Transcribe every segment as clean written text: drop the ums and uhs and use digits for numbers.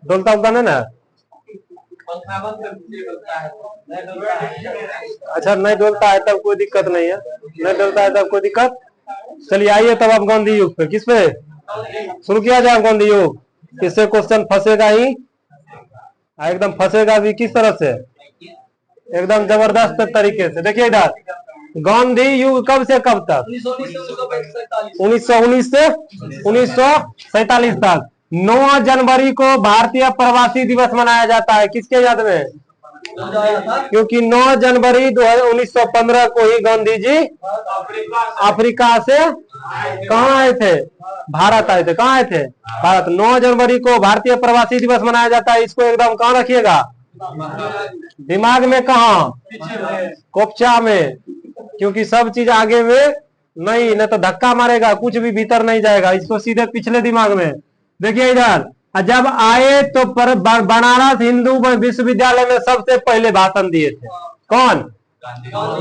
डोलता उलता नहीं ना? अच्छा नहीं डोलता है तब कोई दिक्कत नहीं है, नहीं डोलता है तब कोई दिक्कत। चलिए आइए तब आप गांधी युग पे, किस पे शुरू किया जाए गांधी युग। इससे क्वेश्चन फंसेगा ही, एकदम फंसेगा भी। किस तरह से? एकदम जबरदस्त तरीके से। देखिए इधर, गांधी युग कब से कब तक? 1919 से 1947 तक। 9 जनवरी को भारतीय प्रवासी दिवस मनाया जाता है, किसके याद में? क्योंकि 9 जनवरी 1915 को ही गांधी जी अफ्रीका से कहाँ आए थे? भारत आए थे। कहाँ आए थे? भारत। 9 जनवरी को भारतीय प्रवासी दिवस मनाया जाता है। इसको एकदम कहाँ रखिएगा? दिमाग में। कहाँ? कोपचा में। क्योंकि सब चीज आगे में नहीं, न तो धक्का मारेगा, कुछ भी भीतर नहीं जाएगा। इसको सीधे पिछले दिमाग में। देखिए इधर, जब आए तो बनारस हिंदू विश्वविद्यालय में सबसे पहले भाषण दिए थे। कौन?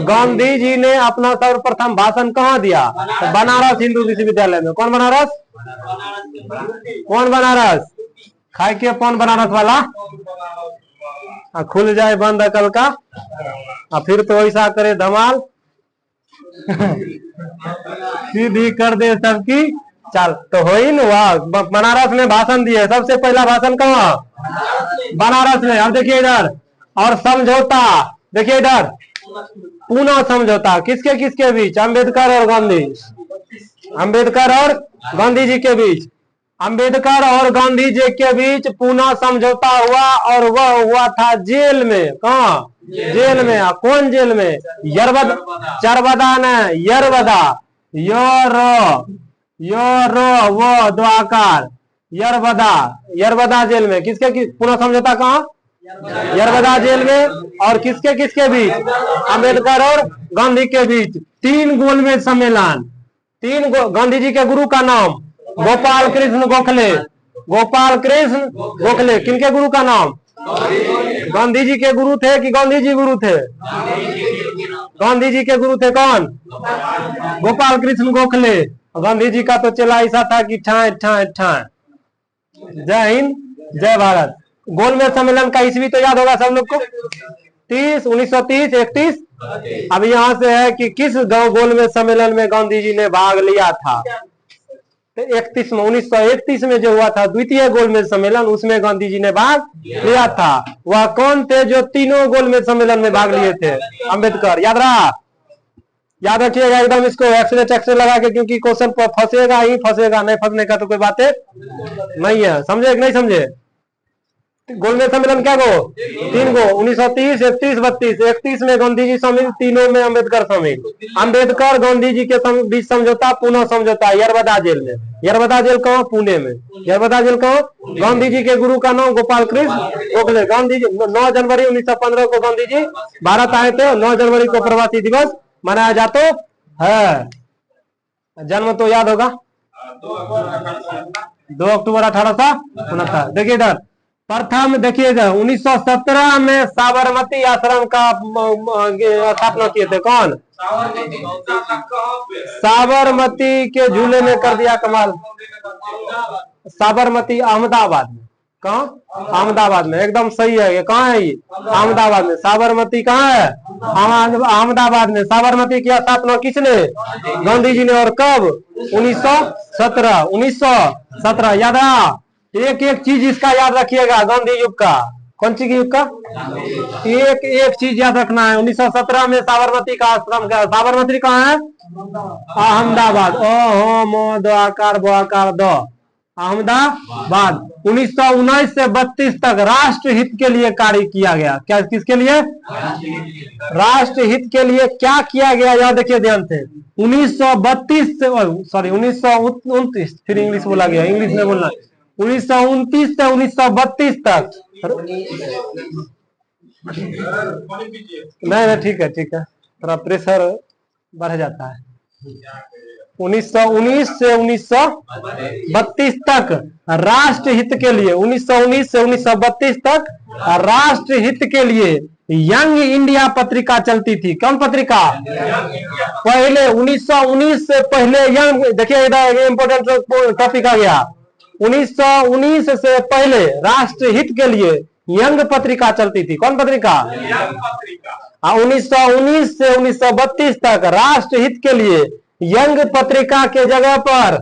गांधी जी ने अपना सर्वप्रथम भाषण कहाँ दिया? तो बनारस हिंदू विश्वविद्यालय में। कौन बनारस? कौन बनारस? खाए के कौन बनारस वाला? खुल जाए बंद अकल का, फिर तो ऐसा करे धमाल सीधी कर दे सबकी चाल। तो हो ही ना, बनारस में भाषण दिए। सबसे पहला भाषण कहाँ? बनारस में। अब देखिए इधर, और समझौता। देखिए इधर, पूना समझौता किसके किसके बीच? अंबेडकर और गांधी। अंबेडकर और गांधी जी के बीच। अंबेडकर और गांधी जी के बीच पूना समझौता हुआ, और वह हुआ था जेल में। कहाँ? जेल में। कौन जेल में? यरबदा, चरबदा न, यरबदा। वो दो आकार, यरबदा। यरबदा जेल में। किसके पूना समझौता कहाँ? यरबदा जेल में। और किसके किसके बीच? अंबेडकर और गांधी के बीच। 3 गोलमेज सम्मेलन। 3 गांधी जी के गुरु का नाम? गोपाल कृष्ण गोखले। गोपाल कृष्ण गोखले। किनके गुरु का नाम? गांधी जी के गुरु थे कि गांधी जी गुरु थे? गांधी जी के गुरु थे। कौन? गोपाल कृष्ण गोखले। गांधी जी का तो चला ऐसा था कि ठाए ठाए ठाए। जय हिंद, जय भारत। गोलमेज सम्मेलन का ईस्वी तो याद होगा सब लोग को? 1930, 31। अब यहाँ से है कि किस गोलमेज सम्मेलन में गांधी जी ने भाग लिया था? 31 में, 1931 में जो हुआ था द्वितीय गोलमेज सम्मेलन, उसमें गांधी जी ने भाग लिया था। वह कौन थे जो तीनों गोलमेज सम्मेलन में भाग लिए थे? अंबेडकर। याद रहा? याद रखिएगा एकदम इसको एक्सरे टेक्सरे लगा के, क्योंकि क्वेश्चन फंसेगा ही फंसेगा, नहीं फंसने का तो कोई बात नहीं है। समझे कि नहीं समझे? गोलमेज सम्मेलन क्या गो? 3 गो। 1930, 31, 32। 31 में गांधी जी शामिल, तीनों में अंबेडकर शामिल। अंबेडकर गांधी जी के बीच समझौता, पुनः समझौता यरबदा जेल में। यरबदा जेल कहाँ? पुणे में। यरबदा जेल कहाँ? गांधी जी के गुरु का नाम गोपाल कृष्ण गोखले। गांधी जी 9 जनवरी 1915 को गांधी जी भारत आए थे। 9 जनवरी को प्रवासी दिवस मनाया जाता है। जन्म तो याद होगा, 2 अक्टूबर 1869। देखिए इधर, प्रथम देखिएगा 1917 में साबरमती आश्रम का स्थापना किए थे। कौन? साबरमती के झूले में कर दिया कमाल। साबरमती अहमदाबाद में। कहाँ? अहमदाबाद में। एकदम सही है। ये कहाँ है? ये अहमदाबाद में। साबरमती कहाँ है? अहमदाबाद में। साबरमती की स्थापना किसने? गांधी जी ने। और कब? 1917। 1917 याद रहा? एक एक चीज इसका याद रखिएगा गांधी युग का। कौन सी युग का? एक एक चीज याद रखना है। 1917 में साबरमती का आश्रम का। साबरमती कहाँ है? अहमदाबाद। ओहो मो दो आकार बो आकार दो, अहमदाबाद। 1919 से 32 तक राष्ट्र हित के लिए कार्य किया गया। क्या? किसके लिए? राष्ट्र हित के लिए क्या किया गया? याद देखिए ध्यान से। 1932 से, सॉरी 1929, फिर इंग्लिश बोला गया, इंग्लिश में बोलना। 1929 से 1932 तक। नहीं ठीक है, ठीक है, थोड़ा प्रेशर बढ़ जाता है। 1919 से 1932 तक राष्ट्र हित के लिए। 1919 से 1932 तक राष्ट्र हित के लिए यंग इंडिया पत्रिका चलती थी। कौन पत्रिका? पहले 1919 से पहले यंग। देखिए इधर इंपोर्टेंट टॉपिक आ गया। 1919 से पहले राष्ट्र हित के लिए यंग पत्रिका चलती थी। कौन पत्रिका? 1919 से 1932 तक राष्ट्र हित के लिए यंग पत्रिका के जगह पर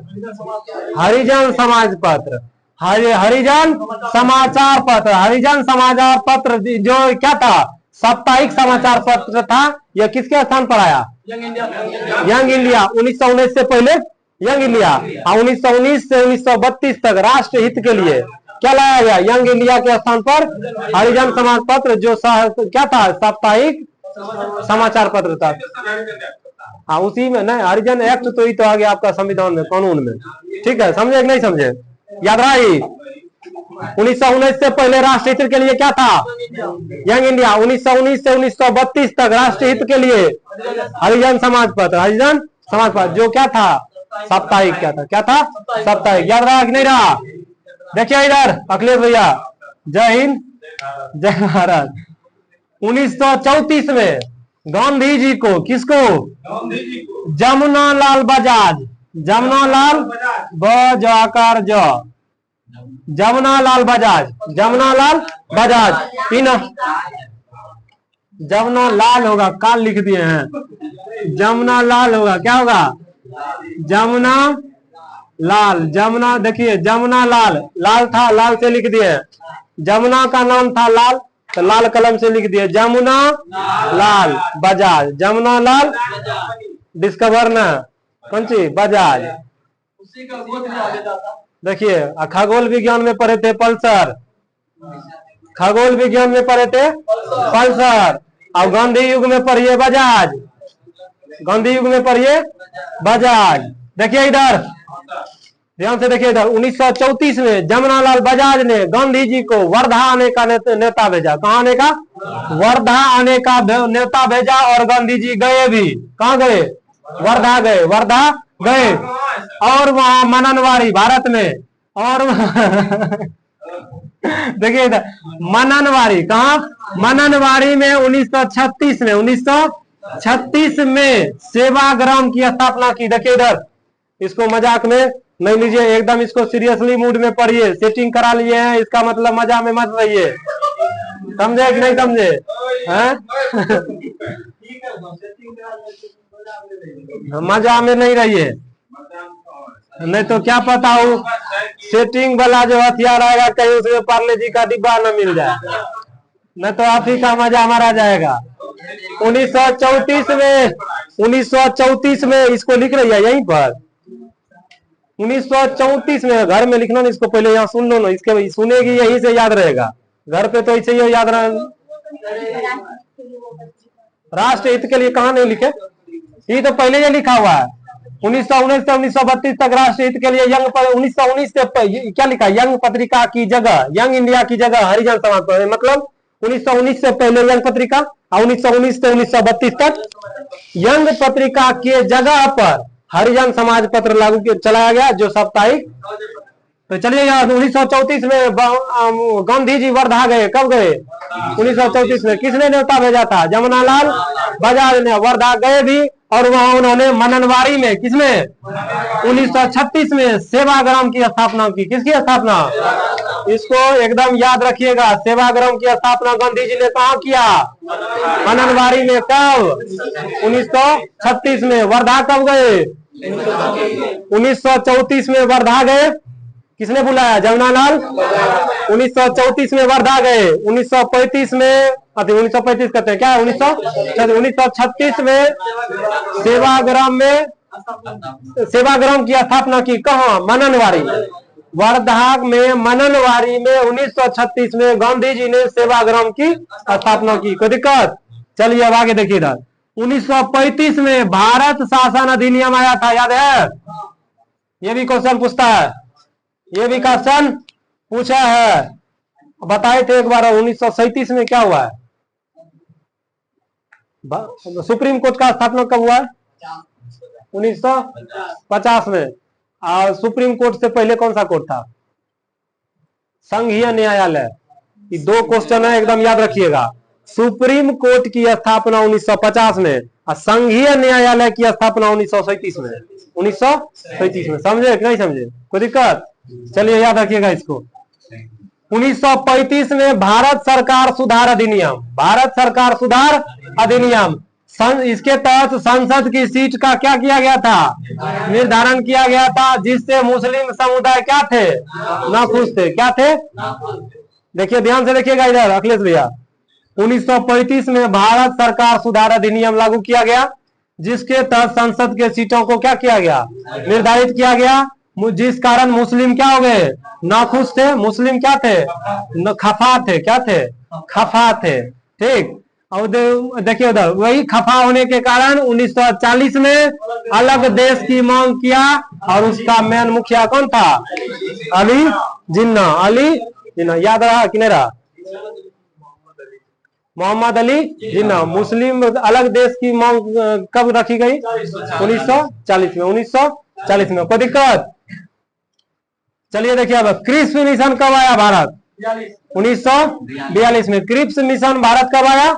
हरिजन समाज पत्र, हरिजन समाचार पत्र, हरिजन समाचार पत्र जो क्या था, साप्ताहिक समाचार पत्र था। यह किसके स्थान पर आया? Young India. 1919 से पहले यंग इंडिया, 1919 से 1932 तक राष्ट्र हित के लिए क्या लाया गया? यंग इंडिया के स्थान पर हरिजन समाज पत्र जो क्या था, साप्ताहिक समाचार पत्र था। हाँ, उसी में नहीं, हरिजन एक्ट तो ही तो आ गया आपका संविधान में, कानून में। ठीक है, समझे कि नहीं समझे? याद रही। 1919 से पहले राष्ट्र हित के लिए क्या था? Young India. 1919 से 1932 तक राष्ट्र हित के लिए हरिजन समाज पत्र, हरिजन समाज पत्र जो क्या था, साप्ताहिक। क्या था? साप्ताहिक। याद रहा कि नहीं रहा? देखिए इधर अखिलेश भैया, जय हिंद जय भारत। 1934 में गांधी जी को, किसको? जमुनालाल बजाज, जमुनालाल बजाकर जमुनालाल बजाज, जमुनालाल बजाज, जमुनालाल होगा, काल लिख दिए हैं, जमुनालाल होगा, क्या होगा? जमुना लाल, जमुना, देखिए जमुना लाल, लाल था, लाल से लिख दिए। जमुना का नाम था लाल, तो लाल कलम से लिख दिए जमुना लाल बजाज, जमुना लाल डिस्कवर न कौन सी बजाज। देखिए खगोल विज्ञान में पढ़े थे पल्सर, खगोल विज्ञान में पढ़े थे पल्सर, और गांधी युग में पढ़िए बजाज, गांधी युग में पढ़िए बजाज। देखिए इधर ध्यान से देखिए इधर, 1934 में जमुनालाल बजाज ने गांधी जी को वर्धा आने का नेता भेजा। कहाँ आने का? वर्धा आने का नेता भेजा, और गांधी जी गए भी। कहाँ गए? वर्धा गए, वर्धा गए, और वहां मननवाड़ी भारत में, और देखिए इधर मननवाड़ी, कहाँ? मननवाड़ी में 1936 में, 1936 में सेवाग्राम की स्थापना की। देखिए इधर, इसको मजाक में नहीं लीजिए, एकदम इसको सीरियसली मूड में पढ़िए। सेटिंग करा लिए हैं, इसका मतलब मजा में मत रहिए। समझे कि नहीं समझे? मजा में नहीं रहिए, नहीं तो क्या पता हो सेटिंग वाला जो हथियार आएगा कहीं उसमें पार्ले जी का डिब्बा न मिल जाए, नहीं तो आप ही का मजा हमारा जाएगा। 1934 में इसको लिख रही है यहीं पर, 1934 में। घर में लिखना, इसको पहले यहाँ सुन लो ना, इसके सुनेगी यहीं से याद रहेगा। घर पे तो इसे याद रहा। राष्ट्र हित के लिए कहाँ नहीं लिखे? ये तो पहले ही लिखा हुआ है। 1919 से 1932 तक राष्ट्र हित के लिए यंग 1919 से क्या लिखा? यंग पत्रिका की जगह, यंग इंडिया की जगह हरिजन समाज पत्र। मतलब 1919 से पहले यंग पत्रिका, और 1919 से 1932 तक यंग पत्रिका के जगह पर हरिजन समाज पत्र लागू चलाया गया, जो साप्ताहिक। तो चलिए यहाँ 1934 में गांधी जी वर्धा गए। कब गए? 1934 में। किसने न्योता भेजा था? जमुनालाल बजाज ने। वर्धा गए भी, और वहां उन्होंने मननवाड़ी में, किसमें? 1936 में सेवाग्राम की स्थापना की। किसकी स्थापना? इसको एकदम याद रखिएगा, सेवाग्राम की स्थापना गांधी जी ने कहा किया? मननवाड़ी में। कब? 1936 में। वर्धा कब गए? 1934 में वर्धा गए। किसने बुलाया? जमुनालाल। 1934 में वर्धा गए। 1935 में, 1935 कहते हैं क्या? 1936 में सेवाग्राम की स्थापना की। कहाँ? मननवाड़ी। वर्धा में मननवाड़ी में 1936 में गांधी जी ने सेवाग्राम की स्थापना की। कोई दिक्कत? चलिए अब आगे देखिए इधर। 1935 में भारत शासन अधिनियम आया था, याद है? ये भी क्वेश्चन पूछता है, ये भी क्वेश्चन पूछा है। बताए थे एक बार। 1937 में क्या हुआ है? सुप्रीम कोर्ट का स्थापना कब हुआ है? 1950 में। और सुप्रीम कोर्ट से पहले कौन सा कोर्ट था? संघीय न्यायालय। ये दो क्वेश्चन है, एकदम याद रखिएगा। सुप्रीम कोर्ट की स्थापना 1950 में, और संघीय न्यायालय की स्थापना 1937 में। 1937 में। समझे कि नहीं समझे? कोई दिक्कत? चलिए याद रखिएगा इसको। 1935 में भारत सरकार सुधार अधिनियम, भारत सरकार सुधार अधिनियम, इसके तहत संसद की सीट का क्या किया गया था, निर्धारण किया गया था, जिससे मुस्लिम समुदाय क्या थे, नाखुश थे। क्या थे, देखिए ध्यान से देखिएगा इधर अखिलेश भैया। 1935 में भारत सरकार सुधार अधिनियम लागू किया गया, जिसके तहत संसद के सीटों को क्या किया गया, निर्धारित किया गया, जिस कारण मुस्लिम क्या हो गए, नाखुश थे। मुस्लिम क्या थे, खफा थे। क्या थे, खफा थे। ठीक, और देखिए उधर वही खफा होने के कारण 1940 में अलग देश की मांग किया, और उसका मेन मुखिया कौन था, अली जिन्ना। अली जिन्ना, याद रहा कि नहीं रहा, मोहम्मद अली जिन्ना। मुस्लिम अलग देश की मांग कब रखी गई, 1940 में। 1940 में कोई दिक्कत। चलिए देखिए अब क्रिप्स मिशन कब आया भारत, 1942 में। क्रिप्स मिशन भारत कब आया,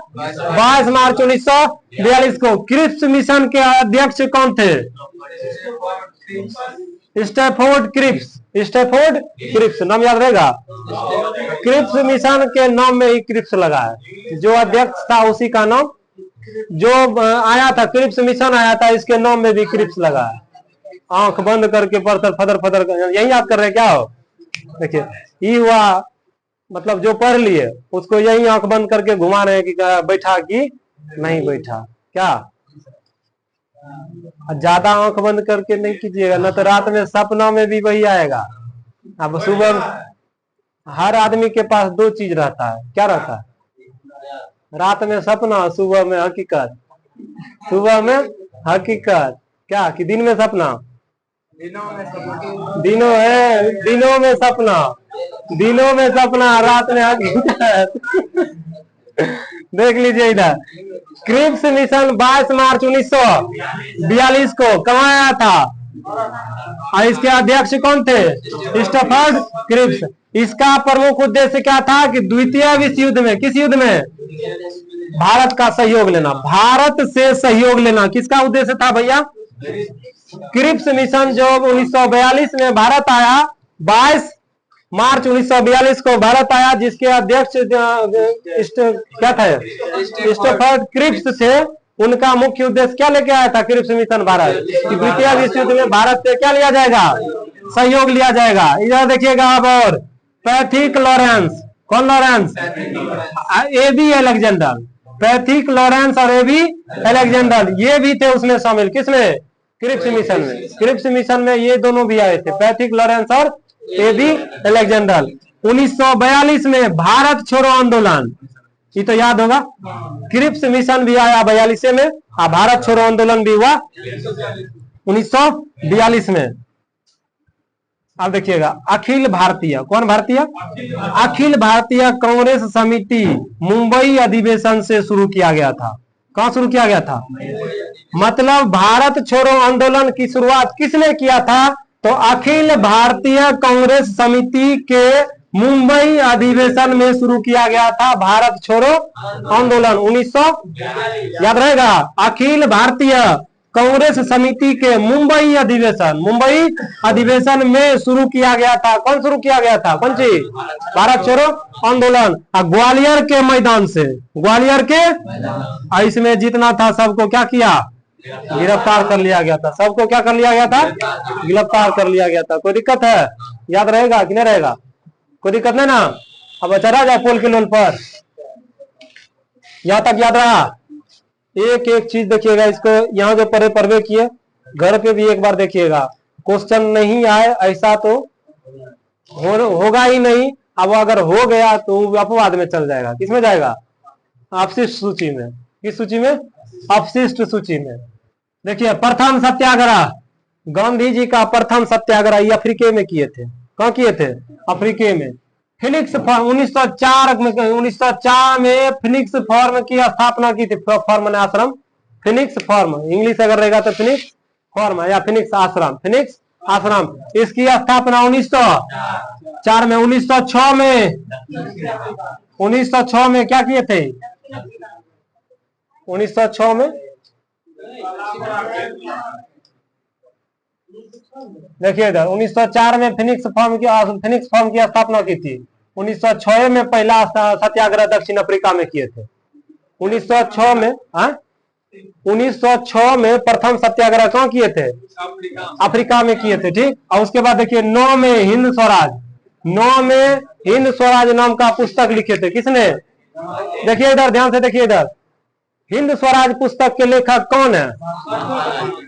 22 मार्च 1942 को। क्रिप्स मिशन के अध्यक्ष कौन थे, स्टैफोर्ड क्रिप्स। स्टैफोर्ड क्रिप्स नाम याद रहेगा। क्रिप्स मिशन के नाम में ही क्रिप्स लगा है, जो अध्यक्ष था उसी का नाम, जो आया था क्रिप्स मिशन आया था, इसके नाम में भी क्रिप्स लगा है। आंख बंद करके पत्थर फदर फदर यही याद कर रहे क्या हो, देखिए ये हुआ, मतलब जो पढ़ लिए उसको यही आंख बंद करके घुमा रहे हैं कि बैठा कि नहीं बैठा। क्या ज्यादा आंख बंद करके नहीं कीजिएगा, न तो रात में सपना में भी वही आएगा। अब सुबह हर आदमी के पास दो चीज रहता है, क्या रहता है, रात में सपना, सुबह में हकीकत। सुबह में हकीकत क्या, कि दिन में सपना, दिनों है, दिनों में सपना, दिनों में सपना, रात में हकीकत। देख लीजिए इधर, क्रिप्स मिशन 22 मार्च 1942 को कब आया था, और इसके अध्यक्ष कौन थे, स्टैफोर्ड क्रिप्स। इसका प्रमुख उद्देश्य क्या था कि द्वितीय विश्व युद्ध में, किस युद्ध में, भारत का सहयोग लेना, भारत से सहयोग लेना। किसका उद्देश्य था भैया, क्रिप्स मिशन जो 1942 में भारत आया, 22 मार्च 1942 को भारत आया, जिसके अध्यक्ष क्या था, स्टैफोर्ड क्रिप्स थे। उनका मुख्य उद्देश्य क्या लेके आया था क्रिप्स मिशन भारत, कि द्वितीय विश्व युद्ध में भारत से क्या लिया जाएगा, सहयोग लिया जाएगा। इधर देखिएगा अब, और पैथिक लॉरेंस, कौन Lawrence, AB Alexander. Pethick Lawrence और एबी अलेक्जेंडर ये भी थे उसमें शामिल, किसमें, क्रिप्स मिशन में। क्रिप्स मिशन में ये दोनों भी आए थे, पैथिक लॉरेंस और एबी अलेक्जेंडर। 1942 में भारत छोड़ो आंदोलन, ये तो याद होगा, क्रिप्स मिशन भी आया 42 में, और भारत छोड़ो आंदोलन भी हुआ 1942 में। अब देखिएगा अखिल भारतीय, कौन भारतीय, अखिल भारतीय कांग्रेस समिति मुंबई अधिवेशन से शुरू किया गया था। कहां शुरू किया गया था, मतलब भारत छोड़ो आंदोलन की शुरुआत किसने किया था, तो अखिल भारतीय कांग्रेस समिति के मुंबई अधिवेशन में शुरू किया गया था भारत छोड़ो आंदोलन 1900, याद रहेगा, अखिल भारतीय कांग्रेस समिति के मुंबई अधिवेशन में शुरू किया गया था। कौन शुरू किया गया था, कौन सी, भारत छोड़ो आंदोलन। ग्वालियर के मैदान से, ग्वालियर के, इसमें जितना था सबको क्या किया, गिरफ्तार कर लिया गया था। सबको क्या कर लिया गया था, गिरफ्तार कर लिया गया था। कोई दिक्कत है, याद रहेगा कि नहीं रहेगा, कोई दिक्कत नहीं ना। अब चला जाए पोल के लोल पर, यहां तक याद रहा। एक एक चीज देखिएगा, इसको यहाँ जो पढ़े किए, घर पे भी एक बार देखिएगा। क्वेश्चन नहीं आए ऐसा तो होगा ही नहीं। अब अगर हो गया तो अपवाद में चल जाएगा, किसमें जाएगा, अपशिष्ट सूची में। किस सूची में, अपशिष्ट सूची में। देखिए प्रथम सत्याग्रह, गांधी जी का प्रथम सत्याग्रह ये अफ्रीका में किए थे। कहाँ किए थे, अफ्रीका में। फिनिक्स फॉर्म 1904 में फिनिक्स फॉर्म की स्थापना की थी। फॉर्म ने आश्रम, फिनिक्स फॉर्म, इंग्लिश अगर रहेगा तो फिनिक्स फॉर्म या फिनिक्स आश्रम, फिनिक्स आश्रम। इसकी स्थापना 1904 में। 1906 में क्या किए थे, 1906 में देखिए इधर 1904 में फिनिक्स फॉर्म की स्थापना की थी। 1906 में पहला सत्याग्रह दक्षिण अफ्रीका में किए थे। 1906 में 1906 में प्रथम सत्याग्रह कहाँ किए थे? अफ्रीका में किए थे। ठीक, और उसके बाद देखिए 9 में हिंद स्वराज, 9 में हिंद स्वराज नाम का पुस्तक लिखे थे। किसने? देखिए इधर ध्यान से देखिए इधर, हिंद स्वराज पुस्तक के लेखक कौन है?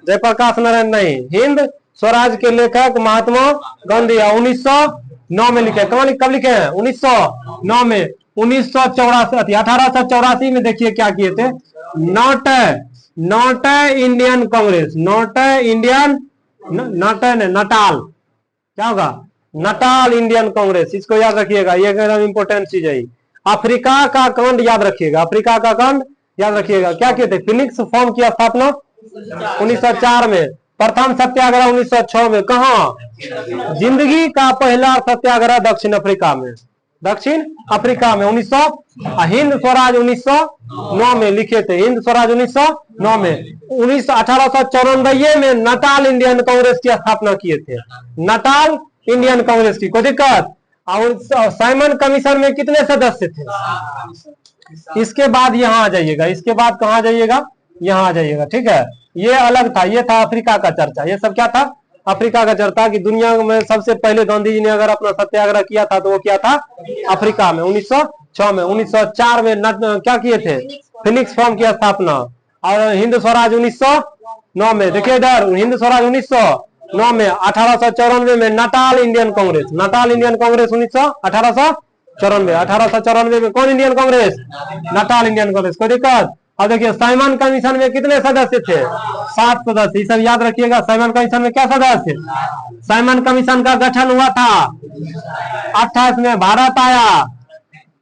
जयप्रकाश नारायण नहीं, हिंद स्वराज के लेखक महात्मा गांधी। 1909 में लिखे। कब लिखे हैं? 1909 में। 1984 1884 में देखिए क्या किए थे? नॉट इंडियन कांग्रेस, नटाल, क्या होगा? नटाल इंडियन कांग्रेस, इसको याद रखिएगा, ये एकदम इंपॉर्टेंट चीज है। अफ्रीका का कांड याद रखिएगा, अफ्रीका का कांड याद रखिएगा। क्या किए थे? फिनिक्स फॉर्म की स्थापना 1904 में, प्रथम सत्याग्रह 1906 में। कहा? जिंदगी का पहला सत्याग्रह दक्षिण अफ्रीका में, दक्षिण अफ्रीका में 1900। हिंद स्वराज 1909 में लिखे थे, हिंद स्वराज 1909 में। 1894 में नटाल इंडियन कांग्रेस की स्थापना किए थे, नटाल इंडियन कांग्रेस की। कोई दिक्कत? और साइमन कमीशन में कितने सदस्य थे? इसके बाद यहाँ आ जाइएगा, इसके बाद कहाँ जाइएगा? यहाँ आ जाइएगा। ठीक है, ये अलग था, ये था अफ्रीका का चर्चा। ये सब क्या था? अफ्रीका का चर्चा, कि दुनिया में सबसे पहले गांधी जी ने अगर अपना सत्याग्रह किया था तो वो क्या था? अफ्रीका में 1906 में। 1904 में क्या किए थे? फिनिक्स फॉर्म की स्थापना। और हिंद स्वराज 1909 में। देखिए इधर, हिंद स्वराज 1909 में। 1894 में Natal Indian Congress, Natal Indian Congress 1894 में कौन Indian Congress? Natal Indian Congress. कोई दिक्कत? अब देखिए साइमन कमीशन में कितने सदस्य थे? 7 सदस्य। सब याद रखिएगा, साइमन कमीशन में क्या सदस्य? साइमन कमीशन का गठन हुआ था 28 में, भारत आया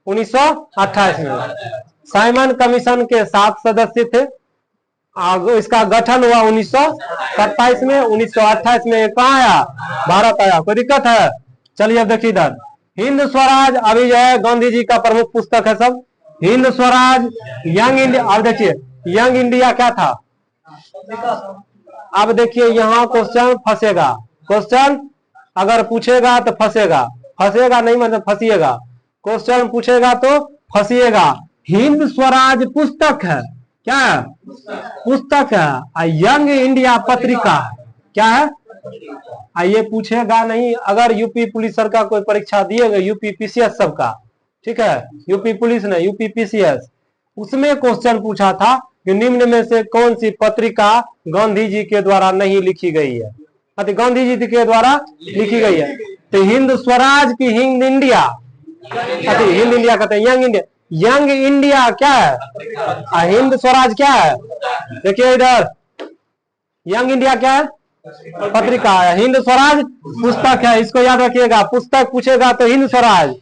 1928 में। साइमन कमीशन के 7 सदस्य थे, इसका गठन हुआ 1927 में। 1928 में कहाँ आया? भारत आया। कोई दिक्कत है? चलिए अब देखिए इधर, हिंद स्वराज अभी जो है गांधी जी का प्रमुख पुस्तक है सब। Hind Swaraj, young India. अब देखिए यंग इंडिया क्या था? अब देखिए यहाँ क्वेश्चन फंसेगा, क्वेश्चन अगर पूछेगा तो फंसेगा, फंसेगा नहीं मतलब फंसिएगा। क्वेश्चन पूछेगा तो फंसिएगा। हिंद स्वराज पुस्तक है, क्या है? पुस्तक है। यंग इंडिया पत्रिका क्या है? ये पूछेगा नहीं। अगर यूपी पुलिस सर का कोई परीक्षा दिएगा, यूपी पीसीएस सबका, ठीक है, यूपी पुलिस ने, यूपी पीसीएस, उसमें क्वेश्चन पूछा था कि निम्न में से कौन सी पत्रिका गांधी जी के द्वारा नहीं लिखी गई है? गांधी जी के द्वारा लिखी गई है। तो हिंद स्वराज की हिंद इंडिया, हिंद इंडिया कहते हैं, यंग इंडिया। यंग इंडिया क्या है? हिंद स्वराज क्या है? देखिए इधर, यंग इंडिया क्या है? पत्रिका है। हिंद स्वराज पुस्तक है, इसको याद रखिएगा। पुस्तक पूछेगा तो हिंद स्वराज,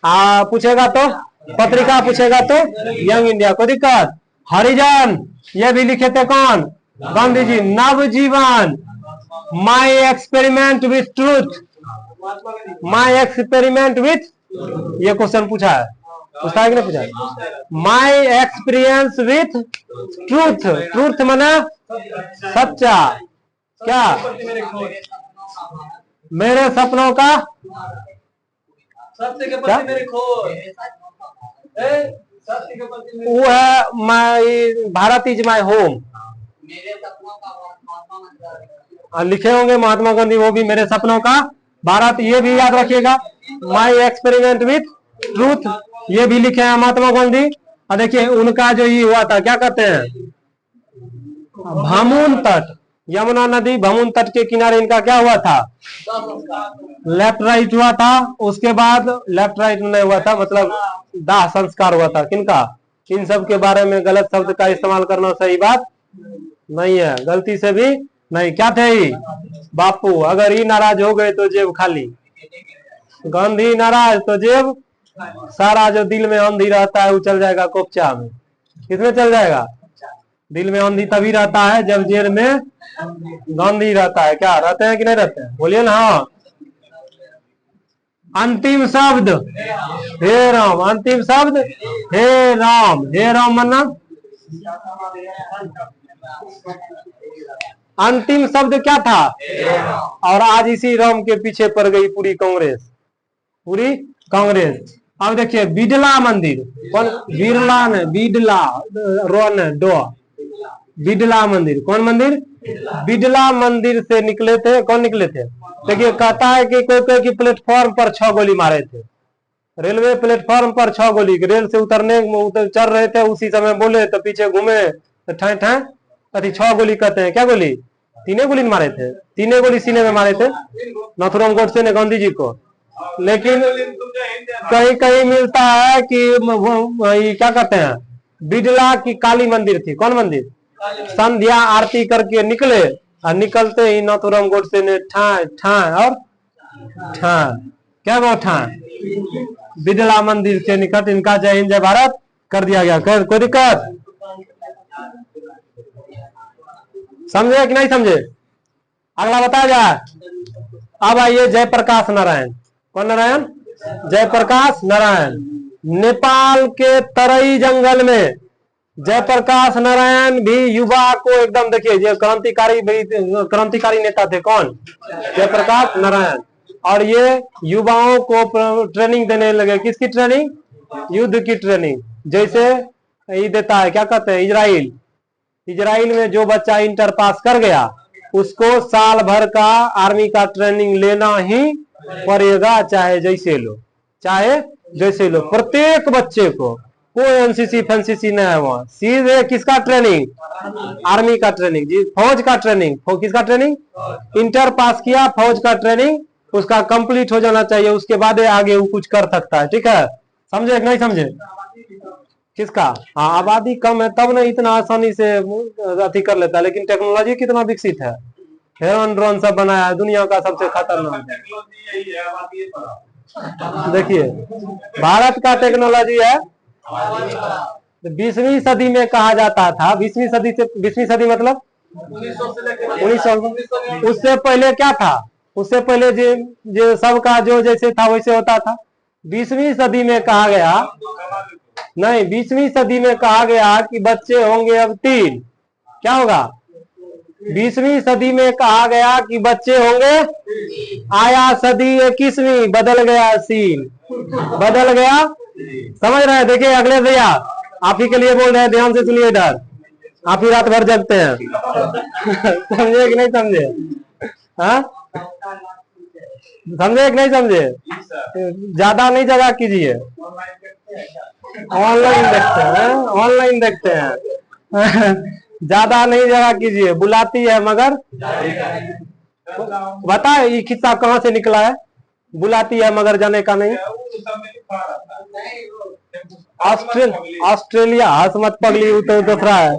पूछेगा तो पत्रिका, पूछेगा तो यंग इंडिया। कोई दिक्कत? हरिजन ये भी लिखे थे कौन? Gandhi ji. Navjivan, my experiment with truth, my experiment with, ये क्वेश्चन पूछा है, पूछा है कि नहीं पूछा? My experience with truth, truth माने सच्चा, क्या? मेरे सपनों का सत्य के प्रति मेरी खोज, वो है माई, भारत इज माई होम। लिखे होंगे महात्मा गांधी, वो भी मेरे सपनों का भारत, ये भी याद रखिएगा। माई एक्सपेरिमेंट विथ ट्रूथ, ये भी लिखे हैं महात्मा गांधी। और देखिए उनका जो ये हुआ था, क्या कहते हैं? भामुन तट, यमुना नदी भामुन तट के किनारे इनका क्या हुआ था? लेफ्ट राइट हुआ था। उसके बाद लेफ्ट राइट नहीं हुआ था, मतलब दाह संस्कार हुआ था। किनका? इन सब के बारे में गलत शब्द का इस्तेमाल करना सही बात नहीं है, गलती से भी नहीं। क्या थे? बापू। अगर ये नाराज हो गए तो जेब खाली, गांधी नाराज तो जेब, सारा जो दिल में आंधी रहता है वो चल जाएगा कोपचा में। किसमें चल जाएगा? दिल में आंधी तभी रहता है जब जेब में गांधी रहता है। क्या रहते हैं कि नहीं रहते हैं? बोलिए ना। हाँ, अंतिम शब्द हे राम, अंतिम शब्द हे राम। हे राम मतलब अंतिम शब्द क्या था? और आज इसी राम के पीछे पड़ गई पूरी कांग्रेस, पूरी कांग्रेस। अब देखिए बिडला मंदिर, कौन? बिरला ने, बिडला रोन डो, बिडला मंदिर, कौन मंदिर? बिडला मंदिर से निकले थे, कौन निकले थे? देखिए कहता है कि कोई कोई की प्लेटफॉर्म पर 6 गोली मारे थे, रेलवे प्लेटफॉर्म पर 6 गोली, रेल से चढ़ रहे थे, उसी समय बोले तो पीछे घूमे तो ठै ठै कथी 6 गोली कहते हैं, क्या गोली? 3 गोली मारे थे, 3 गोली सीने में मारे थे नाथुराम गोडसे ने गांधी जी को। लेकिन कहीं कहीं मिलता है कि क्या कहते हैं, बिडला की काली मंदिर थी, कौन मंदिर? संध्या आरती करके निकले और निकलते ही नाथुराम गोडसे ने ठाए ठाए और ठाए, क्या वो ठाए? बिडला मंदिर के निकट इनका जय हिंद जय भारत कर दिया गया। कोई दिक्कत? समझे कि नहीं समझे? अगला बताया जाए। अब आइए जयप्रकाश नारायण, कौन नारायण? जयप्रकाश नारायण। नेपाल के तराई जंगल में जयप्रकाश नारायण भी युवा को एकदम, देखिए ये क्रांतिकारी नेता थे, कौन? जयप्रकाश नारायण। और ये युवाओं को ट्रेनिंग देने लगे, किसकी ट्रेनिंग? युद्ध की ट्रेनिंग। जैसे ये देता है, क्या कहते हैं, इजराइल, इजराइल में जो बच्चा इंटर पास कर गया उसको साल भर का आर्मी का ट्रेनिंग लेना ही पड़ेगा, चाहे जैसे लो, चाहे जैसे लो, प्रत्येक बच्चे को। कोई एनसीसी फैंसीसी नहीं है वहां, सीधे किसका ट्रेनिंग? आर्मी का ट्रेनिंग जी, फौज का ट्रेनिंग। किसका ट्रेनिंग? इंटर पास किया, फौज का ट्रेनिंग उसका कंप्लीट हो जाना चाहिए, उसके बाद आगे वो कुछ कर सकता है। ठीक है, समझे कि नहीं समझे? किसका? हाँ, आबादी कम है तब ना इतना आसानी से अति कर लेता है, लेकिन टेक्नोलॉजी कितना विकसित है, हेरोन ड्रोन सब बनाया है, दुनिया का सबसे खतरनाक। देखिए भारत का टेक्नोलॉजी है 20वीं सदी में कहा जाता था, 20वीं सदी से, 20वीं सदी मतलब 1900। उससे पहले क्या था? उससे पहले जो सबका जो जैसे था वैसे होता था। 20वीं सदी में कहा गया, नहीं 20वीं सदी में कहा गया कि बच्चे होंगे अब 3। क्या होगा? 20वीं सदी में कहा गया कि बच्चे होंगे, आया सदी 21वीं, बदल गया सीन, बदल गया। समझ रहे हैं? देखिए अगले भैया आप ही के लिए बोल रहे हैं, ध्यान से सुनिए, इधर आप ही रात भर जगते हैं। समझे कि नहीं समझे? हाँ, समझे कि नहीं समझे? ज्यादा नहीं जगा कीजिए, ऑनलाइन देखते हैं, ऑनलाइन देखते हैं। ज्यादा नहीं जगह कीजिए, बुलाती है मगर। बताए ये किस्सा कहाँ से निकला है? बुलाती है मगर जाने का नहीं। ऑस्ट्रेलिया, हंस मत पगली, तो दूसरा है।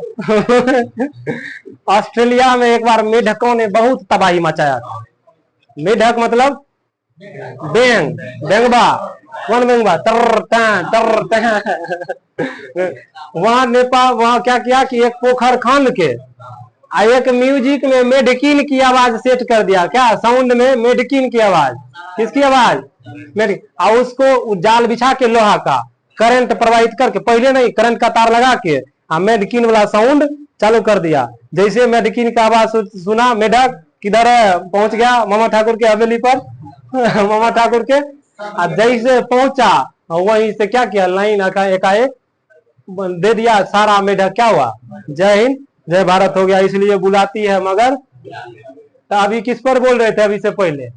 ऑस्ट्रेलिया में एक बार मेढकों ने बहुत तबाही मचाया था। मेढक मतलब बेंग, बेंगबा, कौन बेंगबा? वहां नेपाल, वहां क्या किया कि एक पोखर खान के एक म्यूजिक में मेढकिन की आवाज सेट कर दिया। क्या साउंड में? मेढकिन की आवाज। किसकी आवाज? और उसको जाल बिछा के लोहा का करंट प्रवाहित करके, पहले नहीं करंट का तार लगा के मेढकिन वाला साउंड चालू कर दिया। जैसे मेढकिन का आवाज सुना, मेढक किधर है? पहुंच गया मामा ठाकुर के हवेली पर। मामा ठाकुर के जैसे पहुंचा वहीं से क्या किया, लाइन एकाएक दे दिया, सारा मेढक क्या हुआ? जय हिंद जय भारत हो गया। इसलिए बुलाती है मगर। तो अभी किस पर बोल रहे थे? अभी से पहले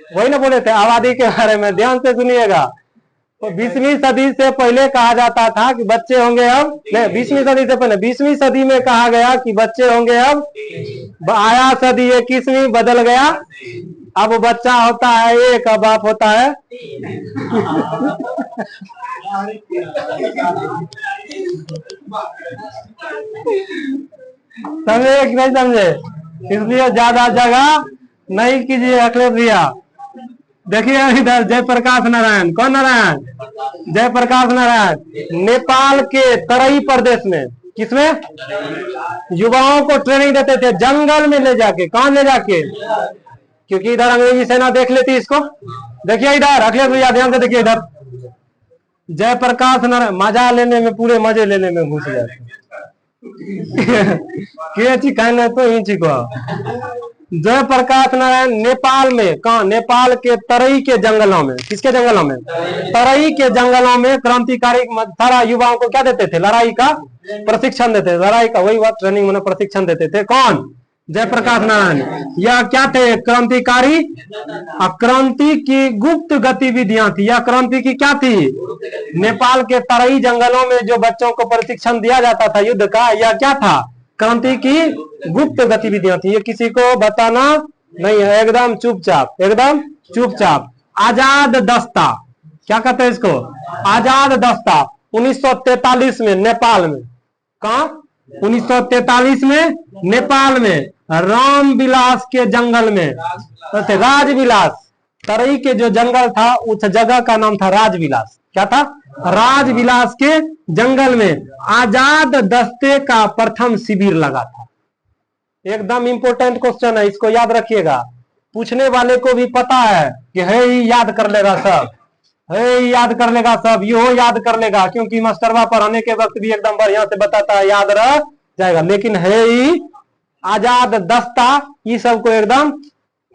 वही ना बोले थे, आबादी के बारे में। ध्यान से सुनिएगा। तो 20वीं सदी से पहले कहा जाता था कि बच्चे होंगे अब, नहीं 20वीं सदी से पहले, 20वीं सदी में कहा गया कि बच्चे होंगे अब, आया सदी 21वीं, बदल गया। अब बच्चा होता है एक, अब बाप होता है। समझे कि नहीं समझे? इसलिए ज्यादा जगह नहीं कीजिए अखिलेश भैया। देखिए इधर जयप्रकाश नारायण, कौन नारायण? जयप्रकाश नारायण नेपाल के तराई प्रदेश में, किसमें? युवाओं को ट्रेनिंग देते थे जंगल में ले जाके। कहां ले जाके? क्योंकि इधर अंग्रेजी सेना देख लेती इसको। देखिए इधर अखिलेश भैया ध्यान से देखिए, इधर जयप्रकाश नारायण मजा लेने में, पूरे मजे लेने में घुस जाते। के ची कहने तो ही को जयप्रकाश नारायण नेपाल में, कहा नेपाल के तराई के जंगलों में, किसके जंगलों में, तराई के जंगलों में क्रांतिकारी सारा युवाओं को क्या देते थे, लड़ाई का प्रशिक्षण देते, लड़ाई का वही बात ट्रेनिंग में प्रशिक्षण देते थे। कौन, जयप्रकाश नारायण। यह क्या थे, क्रांतिकारी, क्रांति की गुप्त गतिविधियां थी। यह क्रांति की क्या थी, नेपाल के तराई जंगलों में जो बच्चों को प्रशिक्षण दिया जाता था युद्ध का, यह क्या था, क्रांति की गुप्त गतिविधियां थी। ये किसी को बताना नहीं है, एकदम चुपचाप, एकदम चुपचाप। आजाद दस्ता, क्या कहते हैं इसको, आजाद दस्ता 1943 में नेपाल में, कहा 1943 में नेपाल में रामविलास के जंगल में, राजविलास, तराई के जो जंगल था उस जगह का नाम था राजविलास। क्या था, राजविलास के जंगल में आजाद दस्ते का प्रथम शिविर लगा था। एकदम इंपोर्टेंट क्वेश्चन है, इसको याद रखिएगा। पूछने वाले को भी पता है कि है ही याद कर लेगा सब, है याद कर लेगा सब, यो याद कर लेगा, क्योंकि मास्टरवा पढ़ाने के वक्त भी एकदम बढ़िया से बताता है, याद रह जाएगा। लेकिन है ही आजाद दस्ता, ये सब को एकदम,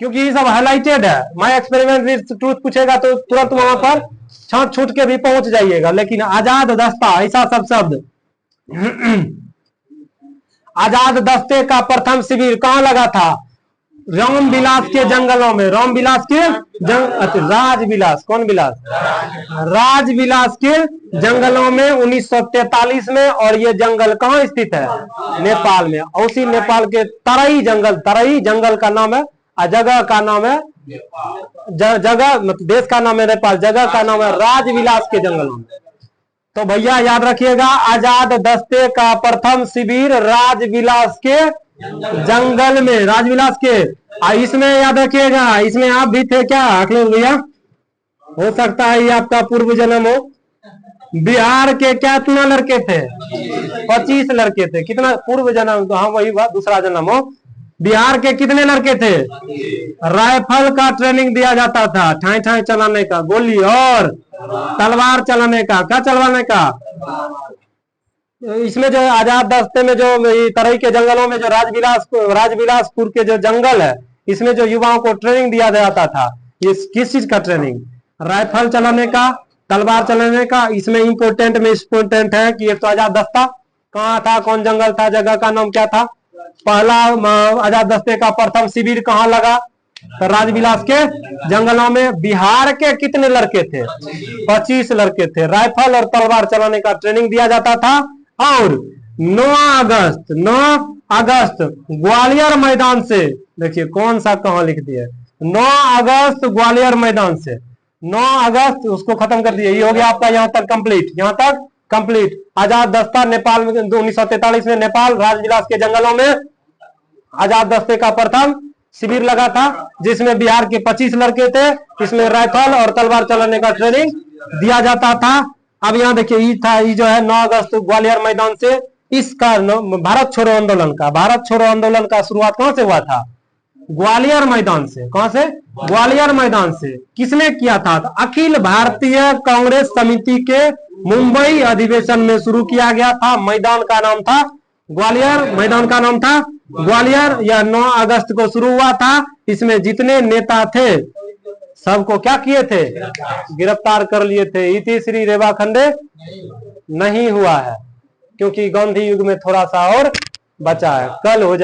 क्योंकि ये सब हाईलाइटेड है। माय एक्सपेरिमेंट ट्रूथ पूछेगा तो तुरंत वहां पर छाट छूट के भी पहुंच जाइएगा। लेकिन आजाद दस्ता, ऐसा सब शब्द आजाद दस्ते का प्रथम शिविर कहां लगा था, रामविलास के जंगलों में, रामविलास के राजविलास, कौन विलास, राजविलास के जंगलों में 1943 में। और ये जंगल कहाँ स्थित है, नेपाल में। उसी नेपाल के तराई जंगल, तराई जंगल का नाम है, जगह का नाम है, जगह मतलब देश का नाम है नेपाल, जगह का नाम है राजविलास के जंगलों में। तो भैया याद रखिएगा, आजाद दस्ते का प्रथम शिविर राजविलास के जंगल में, राजविलास के। इसमें याद रखिएगा, इसमें आप भी थे क्या अखिलेश भैया, हो सकता है ये आपका पूर्व जन्म हो। बिहार के क्या कितना लड़के थे, 25 लड़के थे। कितना पूर्व जन्म, तो हाँ वही बात, दूसरा जन्म हो। बिहार के कितने लड़के थे, राइफल का ट्रेनिंग दिया जाता था, ठाई ठाई चलाने का, गोली और तलवार चलाने का, क्या चलवाने का। इसमें जो आजाद दस्ते में जो तराई के जंगलों में जो राजविलासपुर के जो जंगल है, इसमें जो युवाओं को ट्रेनिंग दिया जाता था, ये किस चीज का ट्रेनिंग, राइफल चलाने का, तलवार चलाने का। इसमें इंपोर्टेंट है कि एक तो आजाद दस्ता कहाँ था, कौन जंगल था, जगह का नाम क्या था। पहला आजाद दस्ते का प्रथम शिविर कहाँ लगा, तो राजविलास के जंगलों में। बिहार के कितने लड़के थे, 25 लड़के थे। राइफल और तलवार चलाने का ट्रेनिंग दिया जाता था। और 9 अगस्त ग्वालियर मैदान से, देखिए कौन सा कहां लिख दिया, 9 अगस्त ग्वालियर मैदान से, 9 अगस्त उसको खत्म कर दिए। ये हो गया आपका यहाँ तक कंप्लीट, यहाँ तक कंप्लीट। आजाद दस्ता नेपाल में 1943 में नेपाल राजविलास के जंगलों में आजाद दस्ते का प्रथम शिविर लगा था, जिसमें बिहार के 25 लड़के थे। इसमें राइफल और तलवार चलाने का ट्रेनिंग दिया जाता था। अब यहाँ देखिए ये था, ये जो है 9 अगस्त ग्वालियर मैदान से। इसका भारत छोड़ो आंदोलन का शुरुआत कहां से हुआ था, ग्वालियर मैदान से। कहां से, ग्वालियर मैदान से। किसने किया था, अखिल भारतीय कांग्रेस समिति के मुंबई अधिवेशन में शुरू किया गया था। मैदान का नाम था ग्वालियर, मैदान का नाम था ग्वालियर। यह 9 अगस्त को शुरू हुआ था। इसमें जितने नेता थे सबको क्या किए थे, गिरफ्तार कर लिए थे। इति श्री रेवाखंडे नहीं हुआ है, क्योंकि गांधी युग में थोड़ा सा और बचा है, कल हो जाए।